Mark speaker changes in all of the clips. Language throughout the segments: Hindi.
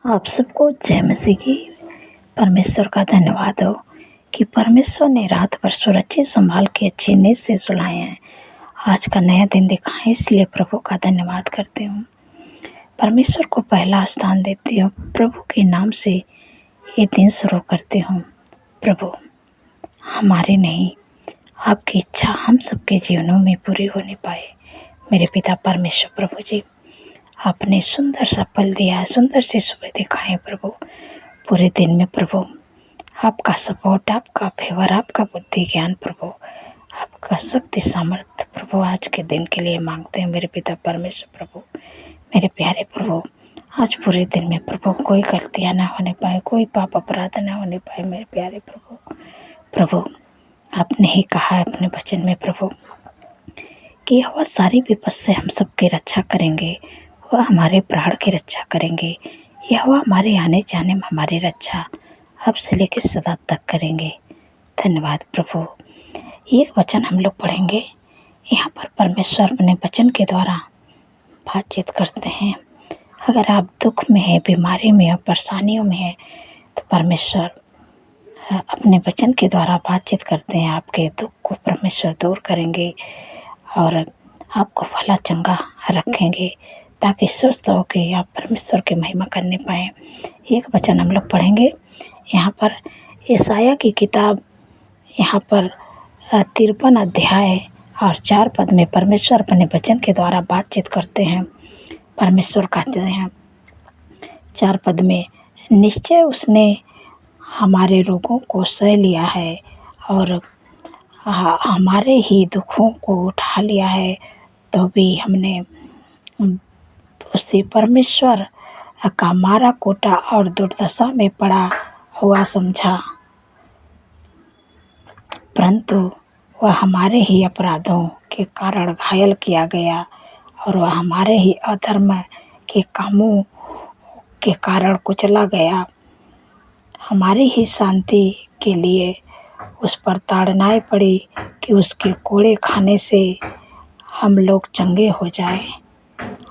Speaker 1: आप सबको जय मसीह की। परमेश्वर का धन्यवाद हो कि परमेश्वर ने रात भर सुरक्षित संभाल के अच्छी नींद से सुलाए हैं। आज का नया दिन दिखाएं, इसलिए प्रभु का धन्यवाद करती हूँ। परमेश्वर को पहला स्थान देती हूँ। प्रभु के नाम से ये दिन शुरू करती हूँ। प्रभु, हमारी नहीं, आपकी इच्छा हम सबके जीवनों में पूरी होने पाए। मेरे पिता परमेश्वर प्रभु जी, आपने सुंदर सा पल दिया है, सुंदर सी सुबह दिखाएं प्रभु। पूरे दिन में प्रभु आपका सपोर्ट, आपका फेवर, आपका बुद्धि ज्ञान प्रभु, आपका शक्ति सामर्थ्य प्रभु आज के दिन के लिए मांगते हैं मेरे पिता परमेश्वर प्रभु। मेरे प्यारे प्रभु, आज पूरे दिन में प्रभु कोई गलतियाँ ना होने पाए, कोई पाप अपराध ना होने पाए मेरे प्यारे प्रभु। प्रभु, आपने ही कहा है अपने वचन में प्रभु कि वह सारी विपद से हम सबकी रक्षा करेंगे, वह हमारे प्राण की रक्षा करेंगे, यह वह हमारे आने जाने में हमारी रक्षा अब से लेकर सदा तक करेंगे। धन्यवाद प्रभु। एक वचन हम लोग पढ़ेंगे। यहाँ पर परमेश्वर अपने वचन के द्वारा बातचीत करते हैं। अगर आप दुख में हैं, बीमारी में हैं, परेशानियों में हैं, तो परमेश्वर अपने वचन के द्वारा बातचीत करते हैं। आपके दुख को परमेश्वर दूर करेंगे और आपको भला चंगा रखेंगे ताकि स्वस्थ होकर आप परमेश्वर की महिमा करने पाएँ। एक वचन हम लोग पढ़ेंगे। यहाँ पर यशायाह की किताब, यहाँ पर 53 अध्याय और 4 पद में परमेश्वर अपने वचन के द्वारा बातचीत करते हैं। परमेश्वर कहते हैं 4 पद में, निश्चय उसने हमारे रोगों को सह लिया है और हमारे ही दुखों को उठा लिया है, तो भी हमने उसे परमेश्वर का मारा कोटा और दुर्दशा में पड़ा हुआ समझा, परंतु वह हमारे ही अपराधों के कारण घायल किया गया और वह हमारे ही अधर्म के कामों के कारण कुचला गया। हमारी ही शांति के लिए उस पर ताड़नाएं पड़ी कि उसके कोड़े खाने से हम लोग चंगे हो जाए।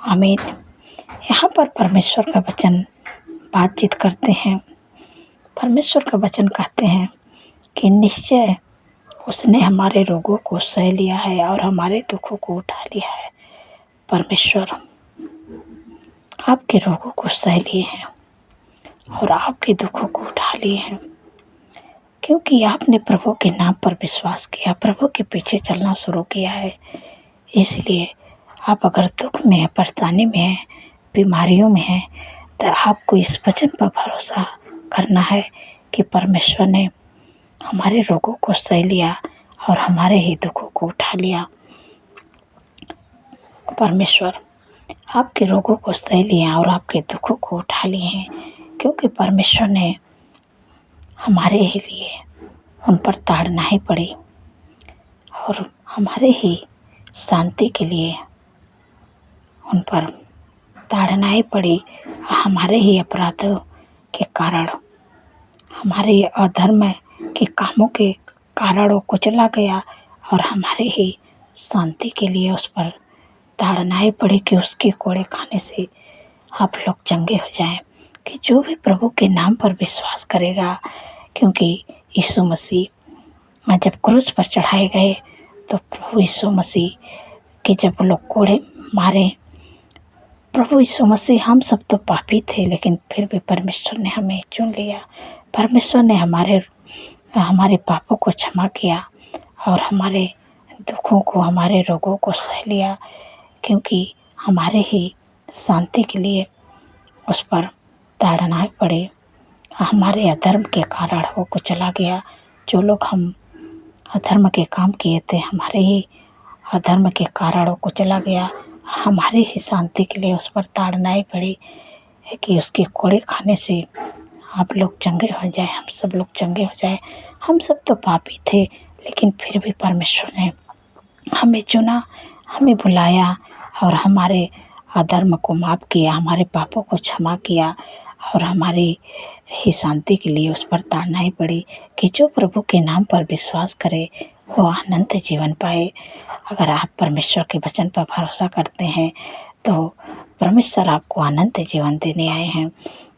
Speaker 1: आमीन। यहाँ पर परमेश्वर का वचन बातचीत करते हैं। परमेश्वर का वचन कहते हैं कि निश्चय उसने हमारे रोगों को सह लिया है और हमारे दुखों को उठा लिया है। परमेश्वर आपके रोगों को सह लिए हैं और आपके दुखों को उठा लिए हैं, क्योंकि आपने प्रभु के नाम पर विश्वास किया, प्रभु के पीछे चलना शुरू किया है। इसलिए आप अगर दुख में हैं, परेशानी में हैं, बीमारियों में हैं, तो आपको इस वचन पर भरोसा करना है कि परमेश्वर ने हमारे रोगों को सह लिया और हमारे ही दुखों को उठा लिया। परमेश्वर आपके रोगों को सह लिया और आपके दुखों को उठा लिए हैं, क्योंकि परमेश्वर ने हमारे ही लिए उन पर ताड़नाएं पड़ी और हमारे ही शांति के लिए उन पर ताड़नाएं पड़ी। हमारे ही अपराधों के कारण, हमारे अधर्म के कामों के कारण वो कुचला गया और हमारे ही शांति के लिए उस पर ताड़नाएं पड़ी कि उसके कोड़े खाने से आप लोग चंगे हो जाएं। कि जो भी प्रभु के नाम पर विश्वास करेगा, क्योंकि यीशु मसीह जब क्रूस पर चढ़ाए गए तो प्रभु यीशु मसीह के जब लोग कोड़े मारे, प्रभु यीशु मसीह, हम सब तो पापी थे, लेकिन फिर भी परमेश्वर ने हमें चुन लिया। परमेश्वर ने हमारे पापों को क्षमा किया और हमारे दुखों को, हमारे रोगों को सह लिया, क्योंकि हमारे ही शांति के लिए उस पर ताड़नाएं पड़ी। हमारे अधर्म के कारण वो कुचला गया। जो लोग हम अधर्म के काम किए थे, हमारे ही अधर्म के कारण वो कुचला गया। हमारे ही शांति के लिए उस पर ताड़नाएं पड़ी कि उसके कोड़े खाने से आप लोग चंगे हो जाए, हम सब लोग चंगे हो जाए। हम सब तो पापी थे, लेकिन फिर भी परमेश्वर ने हमें चुना, हमें बुलाया और हमारे अधर्म को माफ़ किया, हमारे पापों को क्षमा किया और हमारी ही शांति के लिए उस पर ताड़नाएं पड़ी कि जो प्रभु के नाम पर विश्वास करे वो अनंत जीवन पाए। अगर आप परमेश्वर के वचन पर भरोसा करते हैं तो परमेश्वर आपको अनंत जीवन देने आए हैं।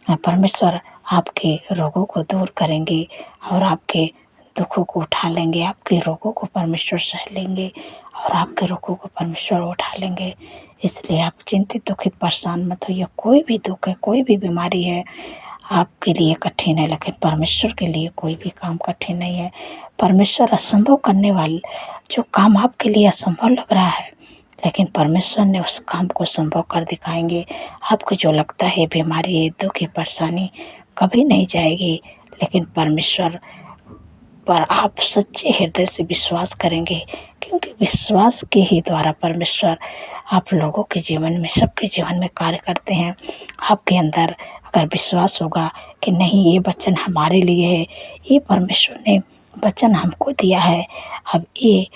Speaker 1: परमेश्वर आपके रोगों को दूर करेंगे और आपके दुखों को उठा लेंगे। आपके रोगों को परमेश्वर सह लेंगे और आपके रोगों को परमेश्वर उठा लेंगे। इसलिए आप चिंतित, दुखित, परेशान मत होइए। कोई भी दुख है, कोई भी बीमारी है आपके लिए कठिन है, लेकिन परमेश्वर के लिए कोई भी काम कठिन नहीं है। परमेश्वर असंभव करने वाले, जो काम आपके लिए असंभव लग रहा है, लेकिन परमेश्वर ने उस काम को संभव कर दिखाएंगे। आपको जो लगता है बीमारी है, दुख है, परेशानी कभी नहीं जाएगी, लेकिन परमेश्वर पर आप सच्चे हृदय से विश्वास करेंगे, क्योंकि विश्वास के ही द्वारा परमेश्वर आप लोगों के जीवन में, सबके जीवन में कार्य करते हैं। आपके अंदर अगर विश्वास होगा कि नहीं, ये वचन हमारे लिए है, ये परमेश्वर ने वचन हमको दिया है, अब ये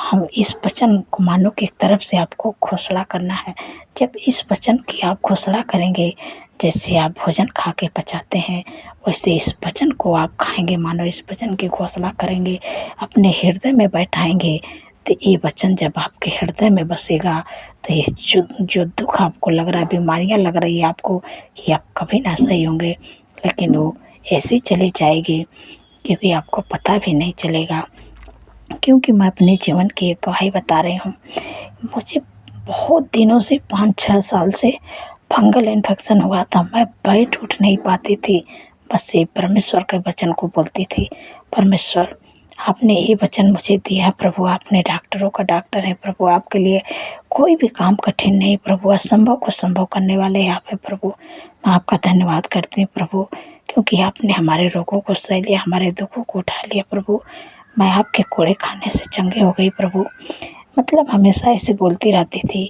Speaker 1: हम इस वचन को मानो कि एक तरफ से आपको घोषणा करना है। जब इस वचन की आप घोषणा करेंगे, जैसे आप भोजन खा के पचाते हैं, वैसे इस वचन को आप खाएंगे, मानो इस वचन की घोषणा करेंगे, अपने हृदय में बैठाएंगे, तो ये वचन जब आपके हृदय में बसेगा, तो ये जो दुख आपको लग रहा है, बीमारियां लग रही है आपको कि आप कभी ना सही होंगे, लेकिन वो ऐसी चली जाएगी, क्योंकि आपको पता भी नहीं चलेगा। क्योंकि मैं अपने जीवन की एक गवाही बता रही हूँ। मुझे बहुत दिनों से, 5-6 साल से फंगल इन्फेक्शन हुआ था। मैं बैठ उठ नहीं पाती थी, बस ये परमेश्वर के वचन को बोलती थी, परमेश्वर आपने ये वचन मुझे दिया प्रभु, आपने डॉक्टरों का डॉक्टर है प्रभु, आपके लिए कोई भी काम कठिन नहीं प्रभु, असंभव को संभव करने वाले आप हैं प्रभु। मैं आपका धन्यवाद करती हूँ प्रभु, क्योंकि आपने हमारे रोगों को सह लिया, हमारे दुखों को उठा लिया प्रभु। मैं आपके कोड़े खाने से चंगे हो गई प्रभु। मतलब हमेशा ऐसे बोलती रहती थी,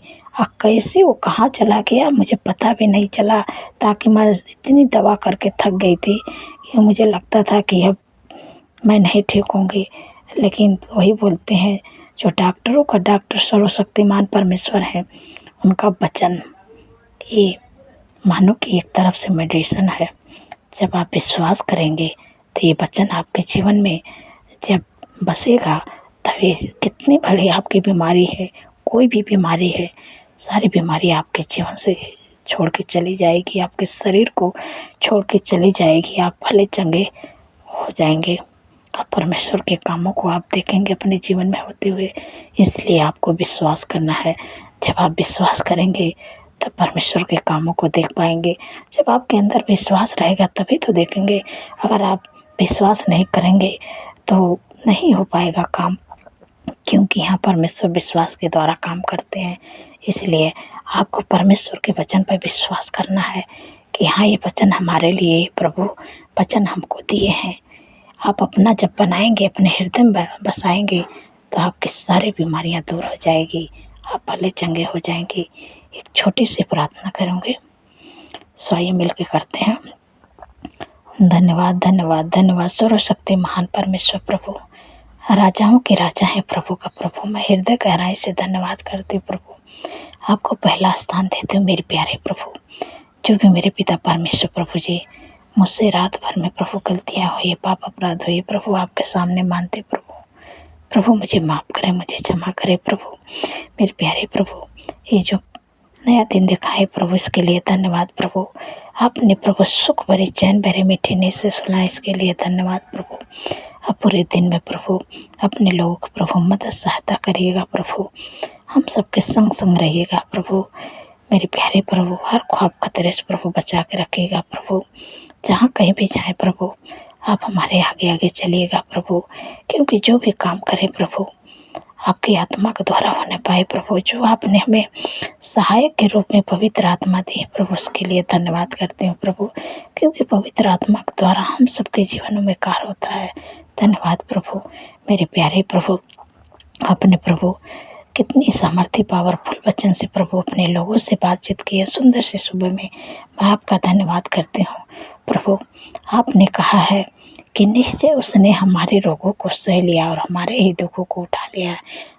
Speaker 1: कैसे वो कहाँ चला गया मुझे पता भी नहीं चला, ताकि मैं इतनी दवा करके थक गई थी कि मुझे लगता था कि अब मैं नहीं ठीक होंगी। लेकिन वही बोलते हैं, जो डॉक्टरों का डॉक्टर सर्वशक्तिमान परमेश्वर है, उनका वचन ये मानो कि एक तरफ से मेडिसिन है। जब आप विश्वास करेंगे तो ये वचन आपके जीवन में जब बसेगा, तभी कितनी बड़ी आपकी बीमारी है, कोई भी बीमारी है, सारी बीमारी आपके जीवन से छोड़ के चली जाएगी, आपके शरीर को छोड़ के चली जाएगी। आप भले चंगे हो जाएंगे, आप परमेश्वर के कामों को आप देखेंगे अपने जीवन में होते हुए। इसलिए आपको विश्वास करना है। जब आप विश्वास करेंगे तब परमेश्वर के कामों को देख पाएंगे। जब आपके अंदर विश्वास रहेगा तभी तो देखेंगे। अगर आप विश्वास नहीं करेंगे तो नहीं हो पाएगा काम, क्योंकि यहाँ परमेश्वर विश्वास के द्वारा काम करते हैं। इसलिए आपको परमेश्वर के वचन पर विश्वास करना है कि हाँ, ये वचन हमारे लिए प्रभु वचन हमको दिए हैं। आप अपना जब बनाएंगे, अपने हृदय में बसाएंगे, तो आपकी सारी बीमारियां दूर हो जाएगी, आप भले चंगे हो जाएंगे। एक छोटी सी प्रार्थना करेंगे, स्वाइए मिल के करते हैं। धन्यवाद धन्यवाद धन्यवाद सर्वशक्ति महान परमेश्वर प्रभु, राजाओं के राजा हैं, प्रभु का प्रभु। मैं हृदय गहराई से धन्यवाद करती हूँ प्रभु, आपको पहला स्थान देती हूँ मेरे प्यारे प्रभु। जो भी मेरे पिता परमेश्वर प्रभु जी मुझसे रात भर में प्रभु गलतियाँ हुई, पाप अपराध हुए प्रभु, आपके सामने मानते प्रभु। प्रभु मुझे माफ़ करें, मुझे क्षमा करें प्रभु। मेरे प्यारे प्रभु, ये जो नया दिन दिखाए प्रभु, इसके लिए धन्यवाद प्रभु। आपने प्रभु सुख भरी चैन भरे मीठी नींद से सुलाए, इसके लिए धन्यवाद प्रभु। अब पूरे दिन में प्रभु अपने लोगों को प्रभु मदद सहायता करिएगा प्रभु, हम सबके संग संग रहिएगा प्रभु। मेरे प्यारे प्रभु, हर ख्वाब खतरे से प्रभु बचा के रखिएगा प्रभु। जहाँ कहीं भी जाए प्रभु, आप हमारे आगे आगे चलिएगा प्रभु, क्योंकि जो भी काम करें प्रभु आपकी आत्मा के द्वारा होने पाए प्रभु। जो आपने हमें सहायक के रूप में पवित्र आत्मा दी है प्रभु, उसके लिए धन्यवाद करते हैं प्रभु, क्योंकि पवित्र आत्मा के द्वारा हम सबके जीवनों में कार्य होता है। धन्यवाद प्रभु। मेरे प्यारे प्रभु, आपने प्रभु कितनी सामर्थ्य पावरफुल वचन से प्रभु अपने लोगों से बातचीत की है सुंदर से सुबह में। मैं आपका धन्यवाद करती हूँ प्रभु। आपने कहा है कि निश्चय उसने हमारे रोगों को सह लिया और हमारे ही दुखों को उठा लिया।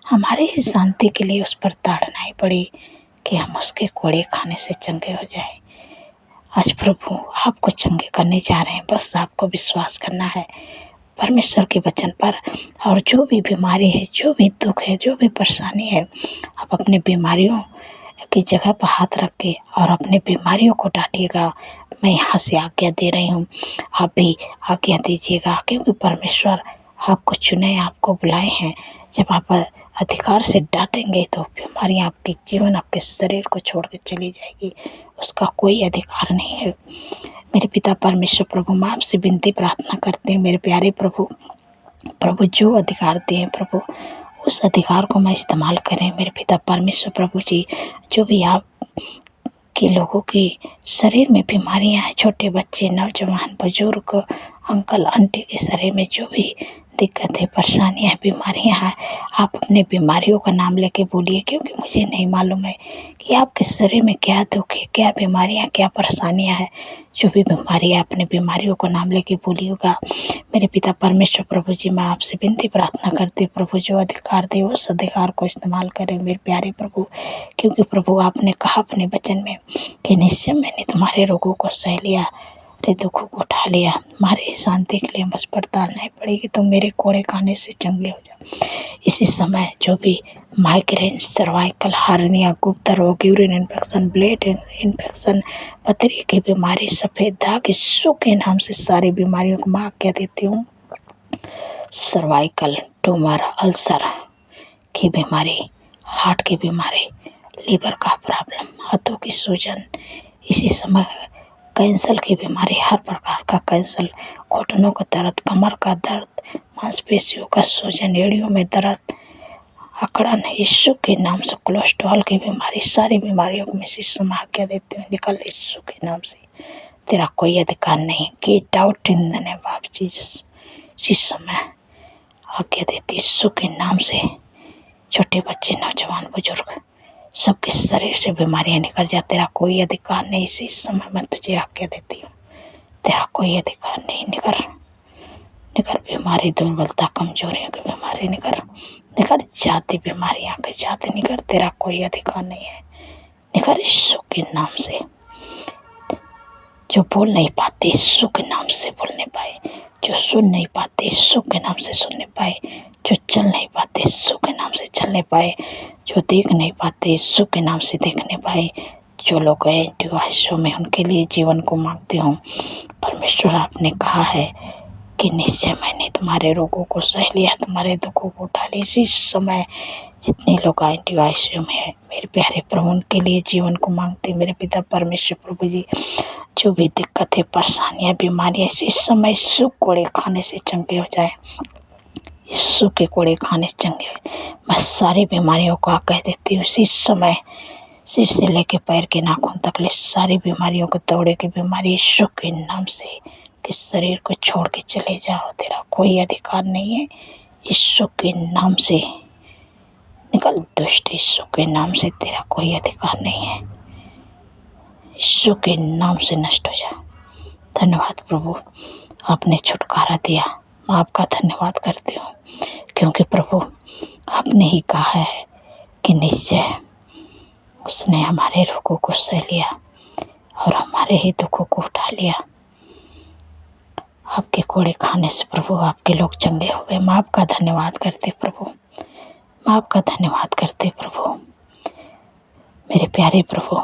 Speaker 1: हमारे ही शांति के लिए उस पर ताड़नाई पड़ी कि हम उसके कोड़े खाने से चंगे हो जाए। आज प्रभु आपको चंगे करने जा रहे हैं, बस आपको विश्वास करना है परमेश्वर के वचन पर। और जो भी बीमारी है, जो भी दुख है, जो भी परेशानी है, आप अपने बीमारियों की जगह पर हाथ रख के और अपने बीमारियों को डांटिएगा। मैं यहाँ से आज्ञा दे रही हूँ, आप भी आज्ञा दीजिएगा, क्योंकि परमेश्वर आपको चुने, आपको बुलाए हैं। जब आप अधिकार से डांटेंगे तो बीमारियाँ आपके जीवन, आपके शरीर को छोड़ कर चली जाएगी, उसका कोई अधिकार नहीं है। मेरे पिता परमेश्वर प्रभु, मैं आपसे विनती प्रार्थना करती हूँ, मेरे प्यारे प्रभु, जो अधिकार दिए प्रभु, उस अधिकार को मैं इस्तेमाल करें मेरे पिता परमेश्वर प्रभु जी। जो भी आप के लोगों की शरीर में बीमारियां हैं, छोटे बच्चे, नौजवान, बुजुर्ग, अंकल आंटी के शरीर में जो भी दिक्कत है, परेशानियां हैं, बीमारियां हैं, आप अपने बीमारियों का नाम लेके बोलिए, क्योंकि मुझे नहीं मालूम है कि आपके शरीर में क्या दुख है, क्या बीमारियां, क्या परेशानियां हैं। जो भी बीमारी है, अपने बीमारियों का नाम लेके बोलिएगा मेरे पिता परमेश्वर प्रभु जी। मैं आपसे विनती प्रार्थना करती प्रभु, जो अधिकार दे उस अधिकार को इस्तेमाल करें मेरे प्यारे प्रभु, क्योंकि प्रभु आपने कहा अपने वचन में कि निश्चय मैंने तुम्हारे रोगों को सह लिया, रे दुखों को उठा लिया। हमारे शांति के लिए मुझ पर डालना पड़ेगी, तो मेरे कोड़े खाने से चंगे हो जाओ। इसी समय जो भी माइग्रेन, सर्वाइकल हार्निया, गुप्त रोग, यूरिन इन्फेक्शन, ब्लड इन्फेक्शन, पथरी की बीमारी, सफ़ेद दाग, यीशु के नाम से सारी बीमारियों को मैं आज्ञा देती हूँ। सर्वाइकल ट्यूमर, अल्सर की बीमारी, हार्ट की बीमारी, लीवर का प्रॉब्लम, हाथों की सूजन, इसी समय कैंसर की बीमारी, हर प्रकार का कैंसर, घुटनों का दर्द, कमर का दर्द, मांसपेशियों का सूजन, एड़ियों में दर्द, अकड़न, यीशु के नाम से कोलेस्ट्रॉल की बीमारी, सारी बीमारियों को मैं इसी समय आज्ञा देती हूँ, निकल यीशु के नाम से, तेरा कोई अधिकार नहीं। Get out in the name of Jesus. इसी समय आज्ञा देती यीशु के नाम से, छोटे बच्चे, नौजवान, बुजुर्ग, सबके शरीर से बीमारियां निकल जा। तेरा कोई अधिकार नहीं। इसी समय मैं तुझे आज्ञा देती हूँ, तेरा कोई अधिकार नहीं। निकर निकर बीमारी, दुर्बलता, कमजोरियों की बीमारी निकर, निकर जाति बीमारियां की जाति निकर, तेरा कोई अधिकार नहीं है। निकर यीशु के नाम से। जो बोल नहीं पाते यीशु के नाम से बोलने पाए, जो सुन नहीं पाते यीशु के नाम से सुनने पाए, जो चल नहीं पाते यीशु के नाम से चलने पाए, जो देख नहीं पाते यीशु के नाम से देखने पाए। जो लोग गए डिवाइसों में, उनके लिए जीवन को मांगती हूँ परमेश्वर। आपने कहा है कि निश्चय मैंने तुम्हारे रोगों को सह लिया, तुम्हारे दुखों को उठा लिया। इसी समय जितने लोग आए डिवाइसों में है मेरे प्यारे प्रभु, उनके लिए जीवन को मांगते मेरे पिता परमेश्वर प्रभु जी। जो भी दिक्कत है, परेशानियाँ, बीमारियाँ, इस समय यीशु कोड़े खाने से चंगे हो जाए, यीशु के कोड़े खाने से चंगे हो। मैं सारी बीमारियों को कह देती हूँ इसी समय, सिर से लेके पैर के नाखून तक ले सारी बीमारियों को, दौड़े की बीमारी यीशु के नाम से कि शरीर को छोड़ के चले जाओ, तेरा कोई अधिकार नहीं है। यीशु के नाम से निकल दुष्ट, यीशु के नाम से तेरा कोई अधिकार नहीं है। यीशु के नाम से नष्ट हो जा। धन्यवाद प्रभु, आपने छुटकारा दिया। मैं आपका धन्यवाद करती हूँ, क्योंकि प्रभु आपने ही कहा है कि निश्चय उसने हमारे रोगों को सह लिया और हमारे ही दुखों को उठा लिया। आपके कोड़े खाने से प्रभु आपके लोग चंगे हो गए। मैं आपका धन्यवाद करती प्रभु, मैं आपका धन्यवाद करती प्रभु। मेरे प्यारे प्रभु,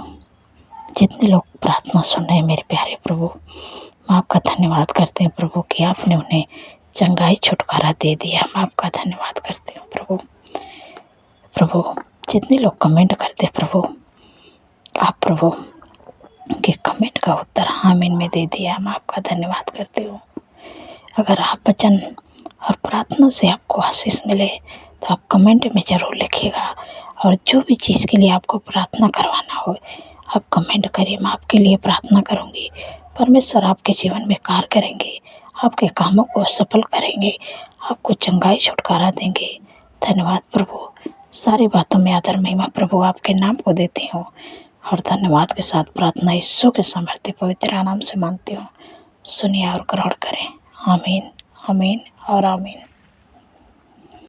Speaker 1: जितने लोग प्रार्थना सुन रहे हैं मेरे प्यारे प्रभु, मैं आपका धन्यवाद करती हूँ प्रभु कि आपने उन्हें चंगाई, छुटकारा दे दिया। मैं आपका धन्यवाद करती हूँ प्रभु। प्रभु जितने लोग कमेंट करते प्रभु, आप प्रभु के कमेंट का उत्तर आमीन में दे दिया। मैं आपका धन्यवाद करती हूँ। अगर आप वचन और प्रार्थना से आपको आशीष मिले तो आप कमेंट में ज़रूर लिखिएगा, और जो भी चीज़ के लिए आपको प्रार्थना करवाना हो आप कमेंट करिए, मैं आपके लिए प्रार्थना करूँगी। परमेश्वर आपके जीवन में कार्य करेंगे, आपके कामों को सफल करेंगे, आपको चंगाई, छुटकारा देंगे। धन्यवाद प्रभु। सारी बातों में आदर महिमा प्रभु आपके नाम को देती हूँ, और धन्यवाद के साथ प्रार्थना यीशु के समर्थी पवित्र नाम से मांगती हूँ। सुनिए और ग्रहण करें। आमीन, आमीन और आमीन।